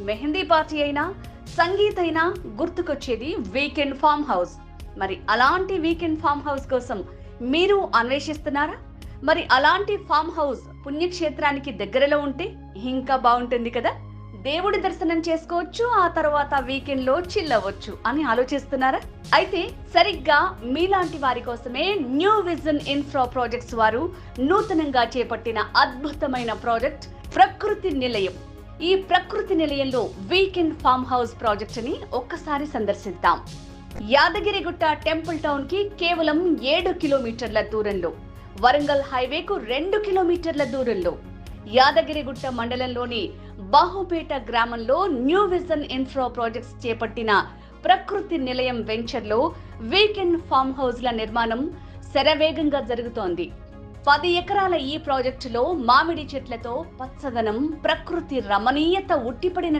Mehndi party అయినా, సంగీత్ అయినా గుర్తుకొచ్చేది weekend farm house. మరి అలాంటి వీకెండ్ ఫామ్ హౌస్ కోసం మీరు అన్వేషిస్తున్నారా? మరి అలాంటి ఫామ్ హౌస్ పుణ్యక్షేత్రానికి దగ్గరలో ఉంటే ఇంకా బాగుంటుంది కదా. దేవుడి దర్శనం చేసుకోవచ్చు, ఆ తర్వాత వీకెండ్ లో చిల్ అవ్వచ్చు అని ఆలోచిస్తున్నారా? అయితే సరిగ్గా మీలాంటి వారి కోసమే న్యూ విజన్ ఇన్ఫ్రా ప్రాజెక్ట్స్ వారు నూతనంగా చేపట్టిన అద్భుతమైన ప్రాజెక్ట్ ప్రకృతి నిలయం. ఈ ప్రకృతి నిలయంలో వీకెండ్ ఫామ్ హౌస్ ప్రాజెక్ట్ ని ఒక్కసారి సందర్శిద్దాం. యాదగిరిగుట్ట టెంపుల్ టౌన్ కి కేవలం 7 కిలోమీటర్ల దూరంలో, వరంగల్ హైవేకు 2 కిలోమీటర్ల దూరంలో, యాదగిరిగుట్ట మండలంలోని బాహుపేట గ్రామంలో న్యూ విజన్ ఇన్ఫ్రా ప్రాజెక్ట్స్ చేపట్టిన ప్రకృతి నిలయం వెంచర్లో వీకెండ్ ఫామ్ హౌస్ల నిర్మాణం శరవేగంగా జరుగుతోంది. 10 ఎకరాల ఈ ప్రాజెక్టులో మామిడి చెట్లతో పచ్చదనం, ప్రకృతి రమణీయత ఉట్టిపడిన